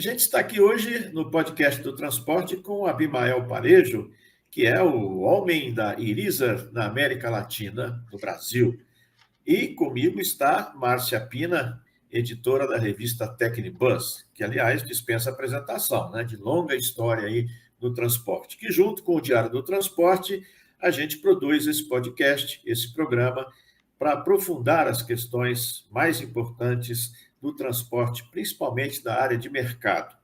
A gente está aqui hoje no podcast do Transporte com o Abimael Parejo, que é o homem da Irizar na América Latina, no Brasil. E comigo está Márcia Pina, editora da revista Tecnibus, que, aliás, dispensa apresentação, né, de longa história aí no transporte, que junto com o Diário do Transporte, a gente produz esse podcast, esse programa, para aprofundar as questões mais importantes do transporte, principalmente da área de mercado.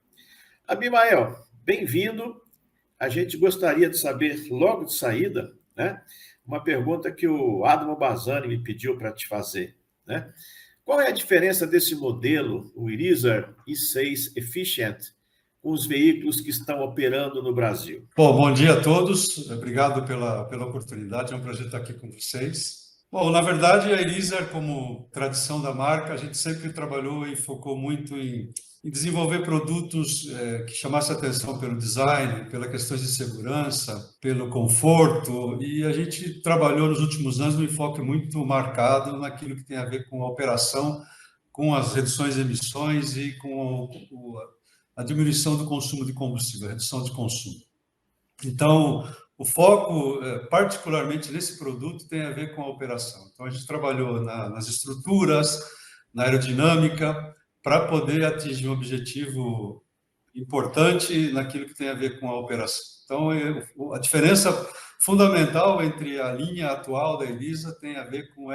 Abimael, bem-vindo. A gente gostaria de saber, logo de saída, né, uma pergunta que o Adamo Bazzani me pediu para te fazer, né? Qual é a diferença desse modelo, o Irizar E6 Efficient, com os veículos que estão operando no Brasil? Bom dia a todos. Obrigado pela oportunidade. É um prazer estar aqui com vocês. Bom, na verdade, a Irizar, como tradição da marca, a gente sempre trabalhou e focou muito em desenvolver produtos que chamassem atenção pelo design, pelas questões de segurança, pelo conforto, e a gente trabalhou nos últimos anos um enfoque muito marcado naquilo que tem a ver com a operação, com as reduções de emissões e com a diminuição do consumo de combustível, a redução de consumo. Então, o foco, particularmente nesse produto, tem a ver com a operação. Então, a gente trabalhou nas estruturas, na aerodinâmica, para poder atingir um objetivo importante naquilo que tem a ver com a operação. Então, a diferença fundamental entre a linha atual da Irizar tem a ver com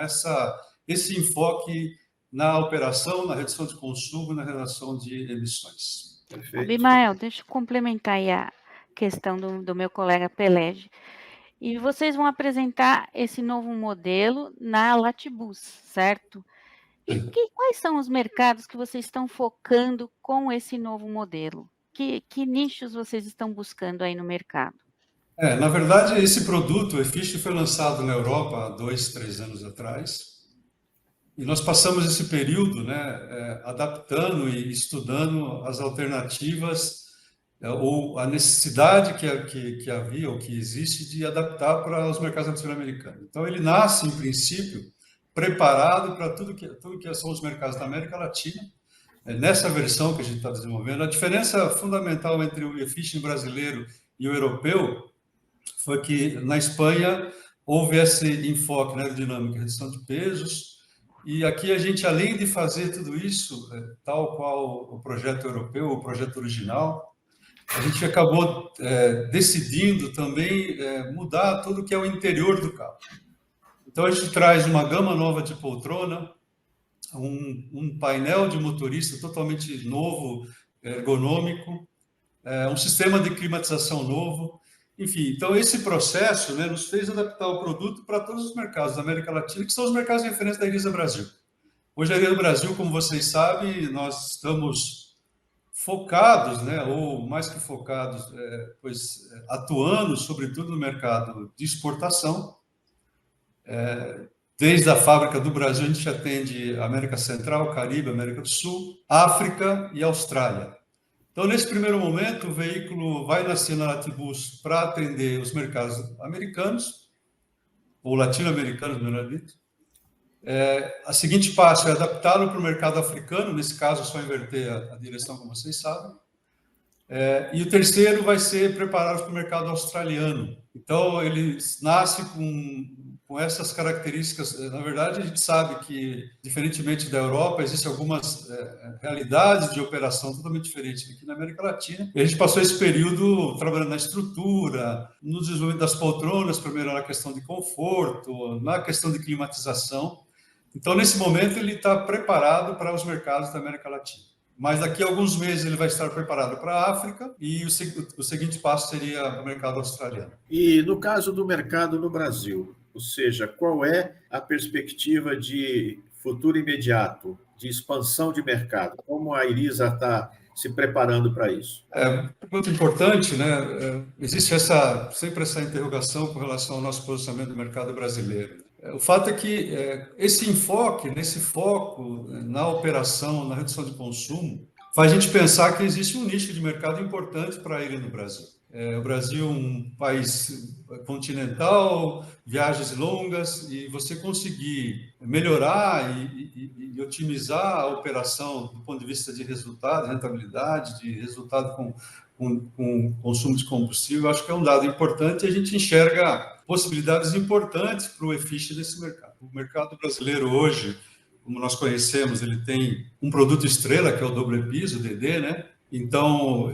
esse enfoque na operação, na redução de consumo, na redução de emissões. Perfeito. Abimael, deixa eu complementar aí a questão do meu colega Pelege. E vocês vão apresentar esse novo modelo na Latibus, certo? E quais são os mercados que vocês estão focando com esse novo modelo? Que nichos vocês estão buscando aí no mercado? Na verdade, esse produto, o Efficient, foi lançado na Europa há 2, 3 anos atrás. E nós passamos esse período, adaptando e estudando as alternativas ou a necessidade que havia ou que existe de adaptar para os mercados latino-americanos. Então, ele nasce, em princípio, preparado para tudo que são os mercados da América Latina. Nessa versão que a gente está desenvolvendo, a diferença fundamental entre o Efficient brasileiro e o europeu foi que, na Espanha, houve esse enfoque na aerodinâmica, redução de pesos, e aqui a gente, além de fazer tudo isso, tal qual o projeto europeu, o projeto original, a gente acabou decidindo também mudar tudo que é o interior do carro. Então, a gente traz uma gama nova de poltrona, um painel de motorista totalmente novo, ergonômico, um sistema de climatização novo. Enfim, então esse processo nos fez adaptar o produto para todos os mercados da América Latina, que são os mercados de referência da Irizar Brasil. Hoje, a Irizar Brasil, como vocês sabem, nós estamos focados, ou mais que focados, atuando, sobretudo, no mercado de exportação. Desde a fábrica do Brasil, a gente atende América Central, Caribe, América do Sul, África e Austrália. Então, nesse primeiro momento, o veículo vai nascer na Latibus para atender os mercados americanos, ou latino-americanos, melhor dito. A seguinte passo é adaptá-lo para o mercado africano, nesse caso, só inverter a direção, como vocês sabem. E o terceiro vai ser prepará-los para o mercado australiano. Então, ele nasce com essas características. Na verdade, a gente sabe que, diferentemente da Europa, existem algumas realidades de operação totalmente diferentes aqui na América Latina. E a gente passou esse período trabalhando na estrutura, no desenvolvimento das poltronas, para melhorar a questão de conforto, na questão de climatização. Então, nesse momento, ele está preparado para os mercados da América Latina. Mas daqui a alguns meses ele vai estar preparado para a África e o seguinte passo seria o mercado australiano. E no caso do mercado no Brasil, ou seja, qual é a perspectiva de futuro imediato, de expansão de mercado? Como a Irizar está se preparando para isso? Muito importante, existe sempre essa interrogação com relação ao nosso posicionamento no mercado brasileiro. O fato é que nesse foco na operação, na redução de consumo, faz a gente pensar que existe um nicho de mercado importante para ele no Brasil. O Brasil é um país continental, viagens longas, e você conseguir melhorar e otimizar a operação do ponto de vista de resultado, rentabilidade, de resultado com consumo de combustível, acho que é um dado importante e a gente enxerga possibilidades importantes para o EFISH nesse mercado. O mercado brasileiro hoje, como nós conhecemos, ele tem um produto estrela, que é o doble piso, o DD, né? Então,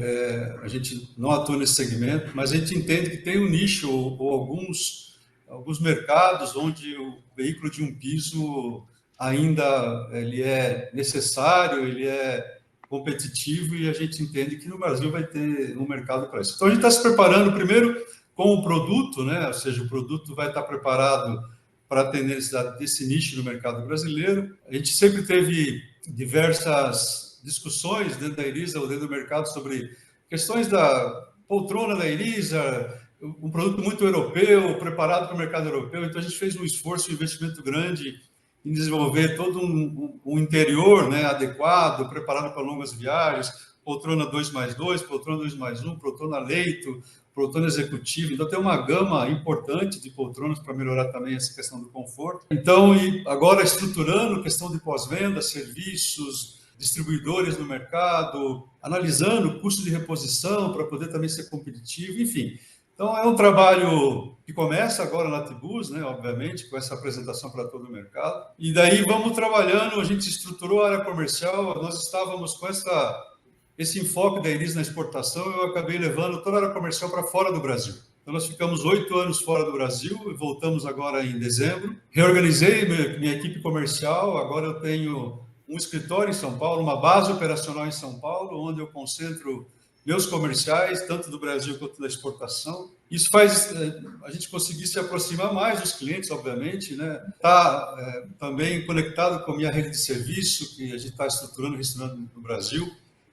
a gente não atua nesse segmento, mas a gente entende que tem um nicho ou alguns mercados onde o veículo de um piso ainda ele é necessário, ele é competitivo e a gente entende que no Brasil vai ter um mercado para isso. Então, a gente está se preparando primeiro com o produto, né? Ou seja, o produto vai estar preparado para atender a necessidade desse nicho no mercado brasileiro. A gente sempre teve diversas discussões dentro da Irisa ou dentro do mercado sobre questões da poltrona da Irisa, um produto muito europeu, preparado para o mercado europeu. Então, a gente fez um esforço, um investimento grande em desenvolver todo um interior, né, adequado, preparado para longas viagens, poltrona 2+2, poltrona 2+1, poltrona leito, poltrona executiva. Então, tem uma gama importante de poltronas para melhorar também essa questão do conforto. Então, e agora estruturando questão de pós-venda, serviços, distribuidores no mercado, analisando o custo de reposição para poder também ser competitivo, enfim. Então, é um trabalho que começa agora na Latibus, né, obviamente, com essa apresentação para todo o mercado. E daí vamos trabalhando, a gente estruturou a área comercial, nós estávamos com esse enfoque da Irisa na exportação, eu acabei levando toda a área comercial para fora do Brasil. Então, nós ficamos 8 anos fora do Brasil e voltamos agora em dezembro. Reorganizei minha equipe comercial, agora eu tenho um escritório em São Paulo, uma base operacional em São Paulo, onde eu concentro meus comerciais, tanto do Brasil quanto da exportação. Isso faz a gente conseguir se aproximar mais dos clientes, obviamente, né? Tá também conectado com a minha rede de serviço, que a gente está estruturando e restaurando no Brasil.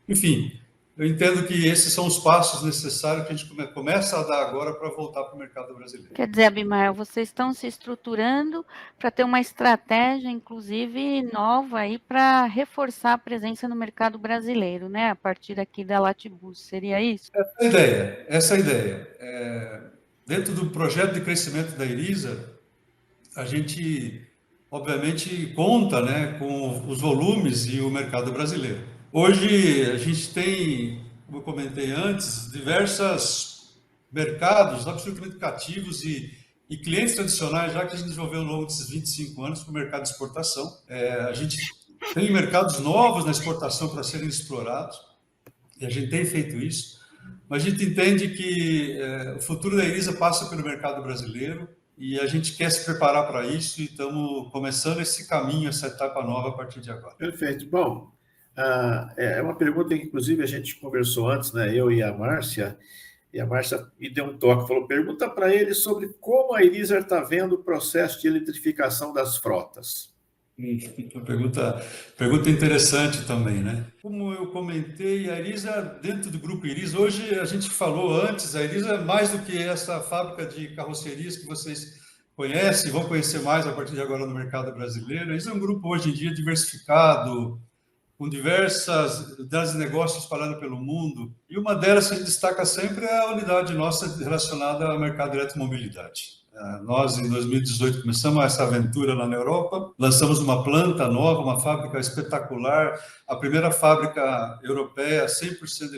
Enfim, eu entendo que esses são os passos necessários que a gente começa a dar agora para voltar para o mercado brasileiro. Quer dizer, Abimael, vocês estão se estruturando para ter uma estratégia, inclusive, nova aí para reforçar a presença no mercado brasileiro, né? A partir aqui da Latibus, seria isso? Essa é a ideia. Dentro do projeto de crescimento da Irisa, a gente, obviamente, conta, né, com os volumes e o mercado brasileiro. Hoje, a gente tem, como eu comentei antes, diversos mercados absolutamente cativos e clientes tradicionais, já que a gente desenvolveu ao longo desses 25 anos para o mercado de exportação. A gente tem mercados novos na exportação para serem explorados, e a gente tem feito isso, mas a gente entende que o futuro da Irisa passa pelo mercado brasileiro e a gente quer se preparar para isso e estamos começando esse caminho, essa etapa nova a partir de agora. Perfeito. Bom, é uma pergunta que, inclusive, a gente conversou antes, né? Eu e a Márcia me deu um toque, falou, pergunta para ele sobre como a Irisa está vendo o processo de eletrificação das frotas. Pergunta interessante também, né? Como eu comentei, a Irisa, dentro do grupo Irisa, hoje a gente falou antes, a Irisa é mais do que essa fábrica de carrocerias que vocês conhecem, vão conhecer mais a partir de agora no mercado brasileiro. A Irisa é um grupo hoje em dia diversificado, com diversas unidades de negócios espalhadas pelo mundo, e uma delas que a gente destaca sempre é a unidade nossa relacionada ao mercado de eletromobilidade. Nós, em 2018, começamos essa aventura lá na Europa, lançamos uma planta nova, uma fábrica espetacular, a primeira fábrica europeia 100%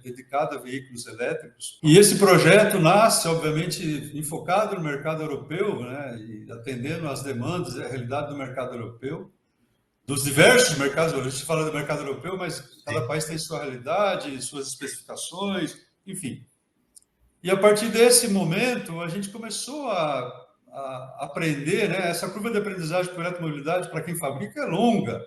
dedicada a veículos elétricos. E esse projeto nasce, obviamente, enfocado no mercado europeu, né, e atendendo às demandas e à realidade do mercado europeu, dos diversos mercados. A gente fala do mercado europeu, mas cada país tem sua realidade, suas especificações, enfim. E a partir desse momento, a gente começou a aprender, né? Essa curva de aprendizagem por eletromobilidade, para quem fabrica, é longa.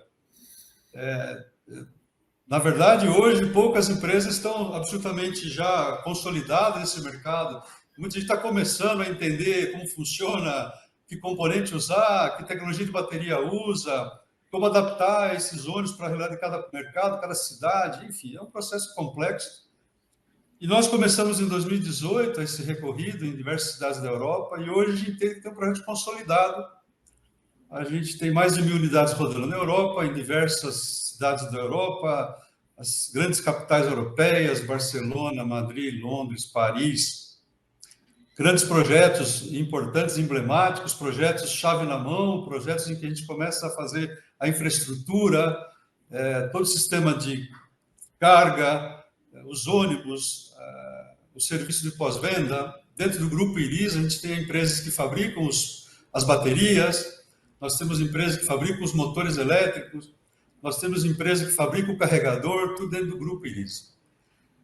Na verdade, hoje, poucas empresas estão absolutamente já consolidadas nesse mercado. Muita gente está começando a entender como funciona, que componente usar, que tecnologia de bateria usa, como adaptar esses ônibus para a realidade de cada mercado, cada cidade, enfim, é um processo complexo. E nós começamos em 2018 esse recorrido em diversas cidades da Europa e hoje a gente tem um projeto consolidado. A gente tem mais de 1.000 unidades rodando na Europa, em diversas cidades da Europa, as grandes capitais europeias, Barcelona, Madrid, Londres, Paris, grandes projetos importantes, emblemáticos, projetos chave na mão, projetos em que a gente começa a fazer a infraestrutura, todo o sistema de carga, os ônibus, o serviço de pós-venda. Dentro do Grupo Irisa, a gente tem empresas que fabricam as baterias, nós temos empresas que fabricam os motores elétricos, nós temos empresas que fabricam o carregador, tudo dentro do Grupo Irisa.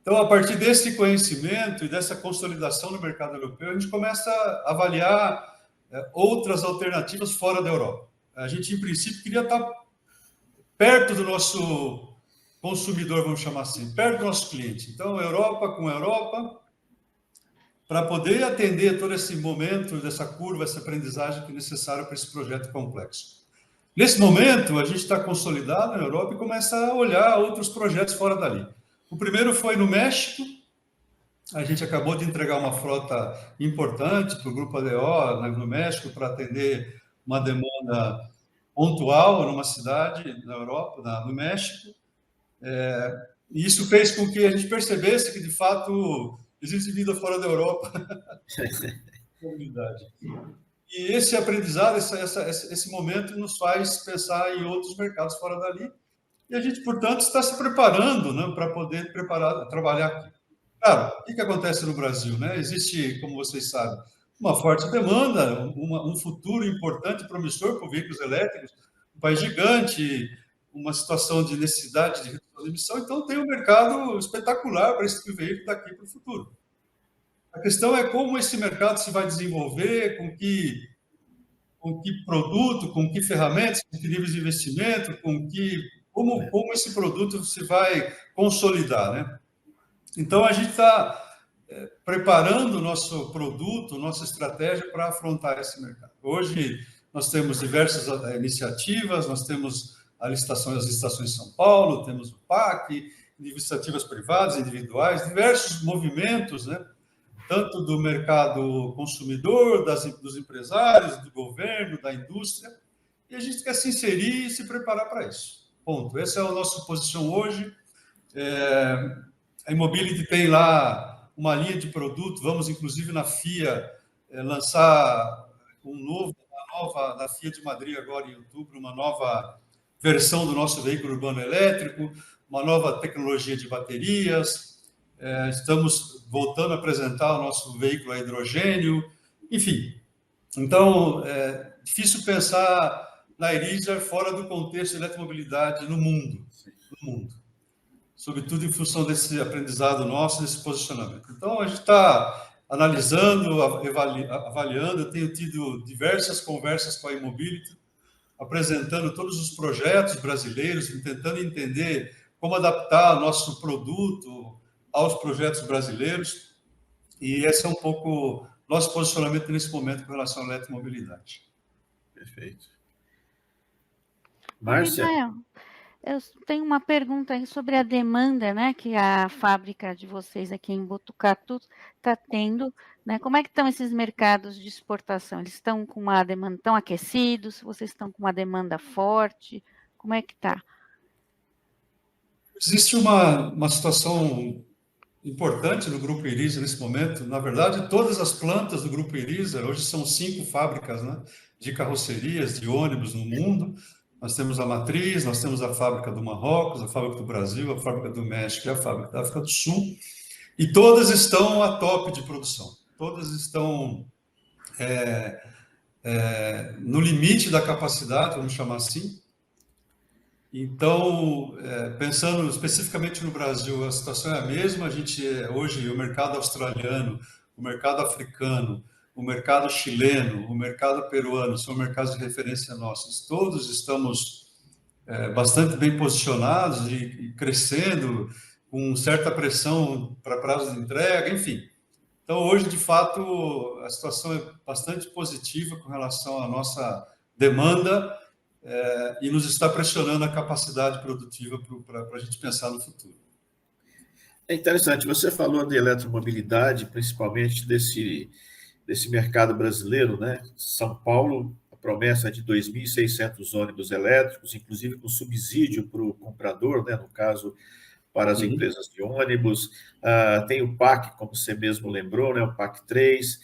Então, a partir desse conhecimento e dessa consolidação no mercado europeu, a gente começa a avaliar outras alternativas fora da Europa. A gente, em princípio, queria estar perto do nosso consumidor, vamos chamar assim, perto do nosso cliente. Então, Europa com Europa, para poder atender todo esse momento, dessa curva, essa aprendizagem que é necessária para esse projeto complexo. Nesse momento, a gente está consolidado na Europa e começa a olhar outros projetos fora dali. O primeiro foi no México. A gente acabou de entregar uma frota importante para o Grupo ADO no México para atender uma demanda pontual numa cidade na Europa, no México. E isso fez com que a gente percebesse que, de fato, existe vida fora da Europa. E esse aprendizado, esse momento nos faz pensar em outros mercados fora dali. E a gente, portanto, está se preparando, né, para poder trabalhar aqui. Claro, o que acontece no Brasil? Né? Existe, como vocês sabem, uma forte demanda, um futuro importante e promissor para veículos elétricos, um país gigante, uma situação de necessidade de redução de emissão, então tem um mercado espetacular para esse tipo de veículo daqui para o futuro. A questão é como esse mercado se vai desenvolver, com que produto, com que ferramentas, com que níveis de investimento, como esse produto se vai consolidar, né? Então, a gente está preparando o nosso produto, nossa estratégia para afrontar esse mercado. Hoje, nós temos diversas iniciativas, nós temos as licitações em São Paulo, temos o PAC, iniciativas privadas, individuais, diversos movimentos, né? Tanto do mercado consumidor, dos empresários, do governo, da indústria, e a gente quer se inserir e se preparar para isso. Ponto. Essa é a nossa posição hoje. A E-Mobility tem lá uma linha de produto, vamos inclusive na FIA lançar na FIA de Madrid agora em outubro, uma nova versão do nosso veículo urbano elétrico, uma nova tecnologia de baterias. Estamos voltando a apresentar o nosso veículo a hidrogênio, enfim. Então, é difícil pensar na Irisa fora do contexto de eletromobilidade no mundo. Sobretudo em função desse aprendizado nosso, desse posicionamento. Então, a gente está analisando, avaliando. Eu tenho tido diversas conversas com a E-Mobility, apresentando todos os projetos brasileiros, tentando entender como adaptar nosso produto aos projetos brasileiros, e esse é um pouco nosso posicionamento nesse momento com relação à eletromobilidade. Perfeito. Márcia? Eu tenho uma pergunta aí sobre a demanda, né, que a fábrica de vocês aqui em Botucatu está tendo, né? Como é que estão esses mercados de exportação? Eles estão com uma demanda, tão aquecidos? Vocês estão com uma demanda forte? Como é que está? Existe uma situação importante no Grupo Irisa nesse momento. Na verdade, todas as plantas do Grupo Irisa, hoje são 5 fábricas, né, de carrocerias, de ônibus no mundo. Nós temos a matriz, nós temos a fábrica do Marrocos, a fábrica do Brasil, a fábrica do México e a fábrica da África do Sul. E todas estão a top de produção. Todas estão no limite da capacidade, vamos chamar assim. Então, pensando especificamente no Brasil, a situação é a mesma. A gente, hoje, o mercado australiano, o mercado africano, o mercado chileno, o mercado peruano, são mercados de referência nossos. Todos estamos bastante bem posicionados e crescendo, com certa pressão para prazo de entrega, enfim. Então, hoje, de fato, a situação é bastante positiva com relação à nossa demanda, e nos está pressionando a capacidade produtiva para a gente pensar no futuro. É interessante, você falou de eletromobilidade, principalmente desse mercado brasileiro, né? São Paulo, a promessa é de 2.600 ônibus elétricos, inclusive com subsídio para o comprador, né? No caso, para as empresas de ônibus. Tem o PAC, como você mesmo lembrou, né? O PAC 3,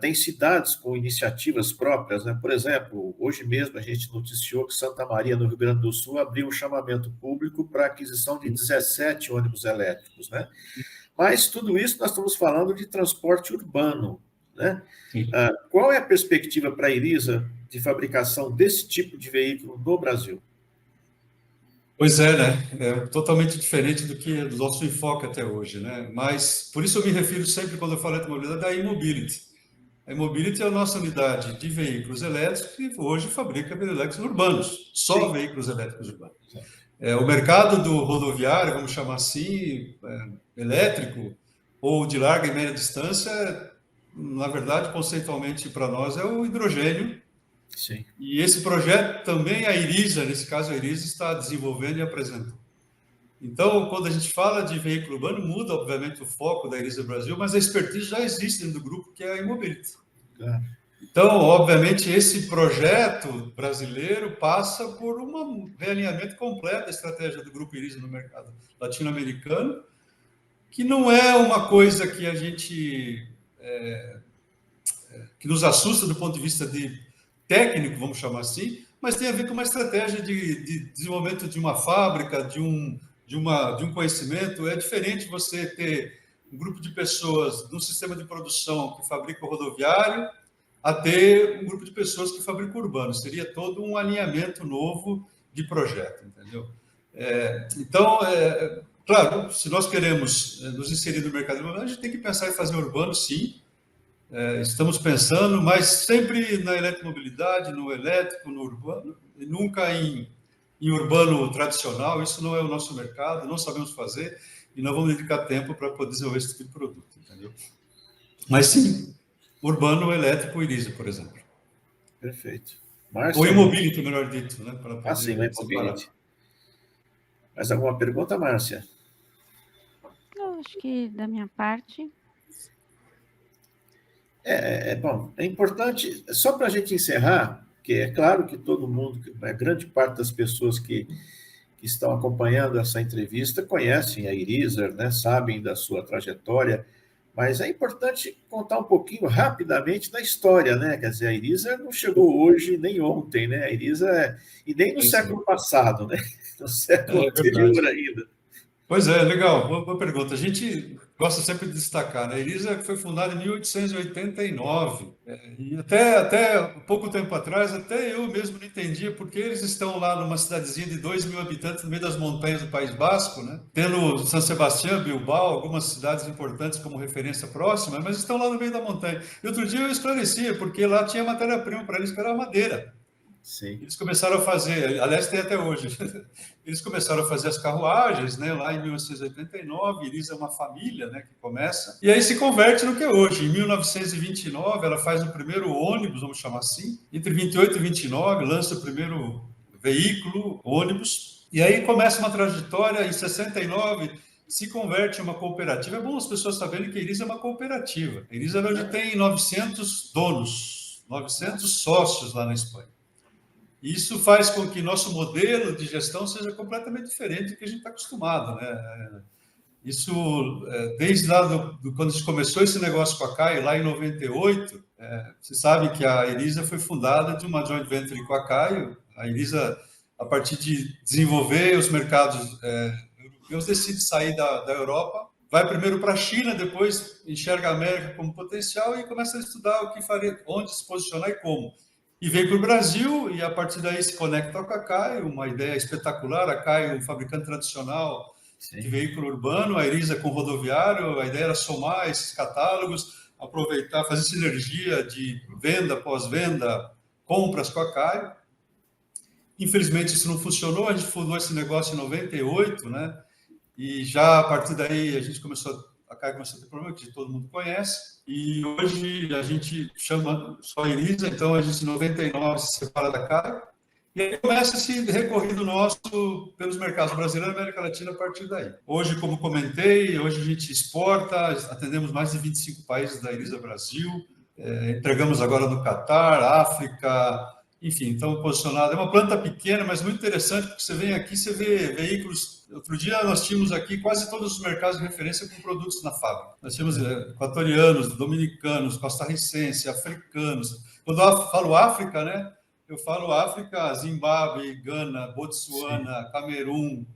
Tem cidades com iniciativas próprias, né? Por exemplo, hoje mesmo a gente noticiou que Santa Maria, no Rio Grande do Sul, abriu um chamamento público para a aquisição de 17 ônibus elétricos, né? Mas tudo isso nós estamos falando de transporte urbano, né? Qual é a perspectiva para a Irisa de fabricação desse tipo de veículo no Brasil? Pois é, né? É totalmente diferente do nosso enfoque até hoje, né? Mas por isso eu me refiro sempre, quando eu falo de mobilidade, à e-mobility. A e-mobility é a nossa unidade de veículos elétricos que hoje fabrica veículos elétricos urbanos, só veículos elétricos urbanos. O mercado do rodoviário, vamos chamar assim, elétrico, ou de larga e média distância, na verdade, conceitualmente para nós, é o hidrogênio. Sim. E esse projeto também a Irisa, nesse caso a Irisa, está desenvolvendo e apresentando. Então, quando a gente fala de veículo urbano, muda, obviamente, o foco da Irisa Brasil, mas a expertise já existe dentro do grupo, que é a e-mobility. Então, obviamente, esse projeto brasileiro passa por um realinhamento completo da estratégia do Grupo Irisa no mercado latino-americano, que não é uma coisa que a gente... que nos assusta do ponto de vista técnico, vamos chamar assim, mas tem a ver com uma estratégia de desenvolvimento de uma fábrica, de um conhecimento. É diferente você ter um grupo de pessoas num sistema de produção que fabrica o rodoviário a ter um grupo de pessoas que fabricam urbano. Seria todo um alinhamento novo de projeto, entendeu? Então, claro, se nós queremos nos inserir no mercado urbano, a gente tem que pensar em fazer urbano, sim. Estamos pensando, mas sempre na eletromobilidade, no elétrico, no urbano, e nunca em urbano tradicional. Isso não é o nosso mercado, não sabemos fazer, e não vamos dedicar tempo para poder desenvolver esse tipo de produto, entendeu? Mas sim, urbano, elétrico, Irisa, por exemplo. Perfeito. Márcia, ou e-mobility, melhor dito, né? Para poder sim, e-mobility. Mais alguma pergunta, Márcia? Eu acho que da minha parte... Bom, é importante, só para a gente encerrar, que é claro que todo mundo, a grande parte das pessoas que estão acompanhando essa entrevista conhecem a Irisa, né, sabem da sua trajetória, mas é importante contar um pouquinho rapidamente da história, né? Quer dizer, a Irisa não chegou hoje nem ontem, né? A Irisa e nem no século passado, né? No século anterior ainda. Pois é, legal, boa pergunta. A gente gosta sempre de destacar, né? A Irisa foi fundada em 1889, e até pouco tempo atrás, até eu mesmo não entendia porque eles estão lá numa cidadezinha de 2.000 habitantes no meio das montanhas do País Basco, né? Tendo São Sebastião, Bilbao, algumas cidades importantes como referência próxima, mas estão lá no meio da montanha. E outro dia eu esclarecia, porque lá tinha matéria-prima para eles, que era a madeira. Sim. Eles começaram a fazer, aliás, tem até hoje, eles começaram a fazer as carruagens, né, lá em 1989, Irisa é uma família, né, que começa, e aí se converte no que é hoje. Em 1929, ela faz o primeiro ônibus, vamos chamar assim, entre 28 e 29, lança o primeiro veículo, ônibus, e aí começa uma trajetória. Em 69, se converte em uma cooperativa. É bom as pessoas saberem que a Irisa é uma cooperativa. A Irisa hoje tem 900 donos, 900 sócios lá na Espanha. Isso faz com que nosso modelo de gestão seja completamente diferente do que a gente está acostumado, né? Isso, desde lá quando a gente começou esse negócio com a CAI, lá em 98, vocês sabem que a Irisa foi fundada de uma joint venture com a CAI. A Irisa, a partir de desenvolver os mercados europeus, decide sair da Europa, vai primeiro para a China, depois enxerga a América como potencial e começa a estudar o que faria, onde se posicionar e como. E veio para o Brasil, e a partir daí se conecta com a CAI, uma ideia espetacular. A CAI, um fabricante tradicional de veículo urbano, a Irisa com rodoviário. A ideia era somar esses catálogos, aproveitar, fazer sinergia de venda, pós-venda, compras com a CAI. Infelizmente isso não funcionou, a gente fundou esse negócio em 98, né? E já a partir daí a CAI começou a ter problema, que todo mundo conhece, e hoje a gente chama só Irisa. Então a gente em 99 se separa da CAI, e aí começa esse recorrido nosso pelos mercados brasileiros e América Latina a partir daí. Hoje, como comentei, hoje a gente exporta, atendemos mais de 25 países da Irisa Brasil, entregamos agora no Catar, África, enfim, estamos posicionados. É uma planta pequena, mas muito interessante, porque você vem aqui, você vê veículos. Outro dia nós tínhamos aqui quase todos os mercados de referência com produtos na fábrica. Nós tínhamos equatorianos, dominicanos, costarricenses, africanos. Quando eu falo África, né? Eu falo África, Zimbábue, Gana, Botsuana, Sim. Camerun.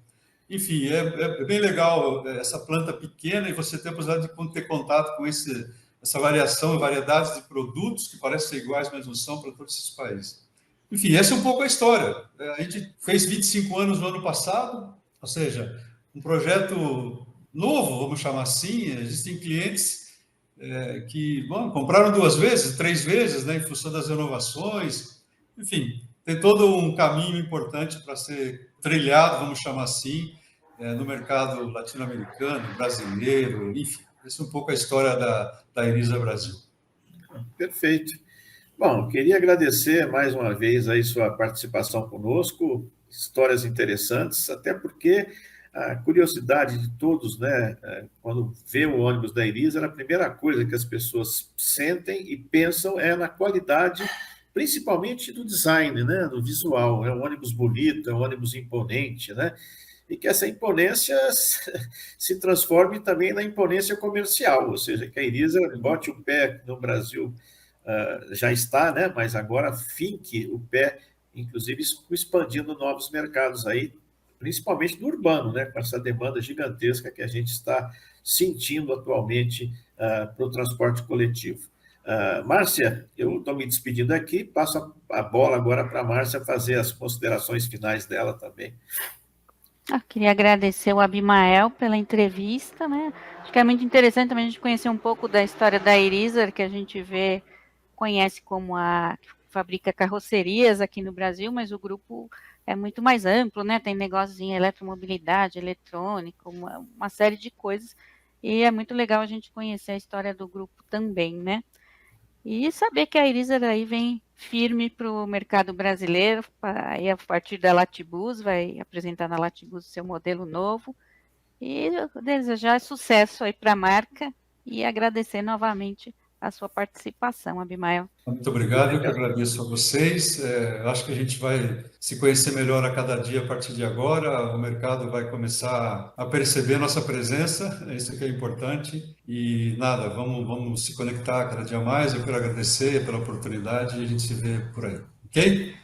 Enfim, é bem legal essa planta pequena e você ter a possibilidade de ter contato com essa variação e variedades de produtos que parecem ser iguais, mas não são, para todos esses países. Enfim, essa é um pouco a história. A gente fez 25 anos no ano passado, ou seja, um projeto novo, vamos chamar assim. Existem clientes que compraram 2 vezes, 3 vezes, né, em função das renovações. Enfim, tem todo um caminho importante para ser trilhado, vamos chamar assim, no mercado latino-americano, brasileiro, enfim. Essa é um pouco a história da Irisa Brasil. Perfeito. Bom, queria agradecer mais uma vez aí sua participação conosco, histórias interessantes, até porque a curiosidade de todos, né, quando vê o ônibus da Irisa, a primeira coisa que as pessoas sentem e pensam é na qualidade, principalmente do design, né, do visual. É um ônibus bonito, é um ônibus imponente, né? E que essa imponência se transforme também na imponência comercial, ou seja, que a Irisa bote o pé no Brasil, já está, né? Mas agora finque o pé, inclusive expandindo novos mercados aí, principalmente no urbano, né? Com essa demanda gigantesca que a gente está sentindo atualmente para o transporte coletivo. Márcia, eu estou me despedindo aqui, passo a bola agora para a Márcia fazer as considerações finais dela também. Queria agradecer o Abimael pela entrevista, né? Acho que é muito interessante também a gente conhecer um pouco da história da Irizar, que a gente conhece como a que fabrica carrocerias aqui no Brasil, mas o grupo é muito mais amplo, né? Tem negócios em eletromobilidade, eletrônica, uma série de coisas. E é muito legal a gente conhecer a história do grupo também, né? E saber que a Irizar aí vem firme para o mercado brasileiro, aí a partir da Latibus, vai apresentar na Latibus o seu modelo novo, e desejar sucesso aí para a marca e agradecer novamente a sua participação, Abimael. Muito obrigado, eu que agradeço a vocês. Acho que a gente vai se conhecer melhor a cada dia a partir de agora. O mercado vai começar a perceber nossa presença, isso que é importante. E nada, vamos se conectar cada dia mais. Eu quero agradecer pela oportunidade e a gente se vê por aí. Ok?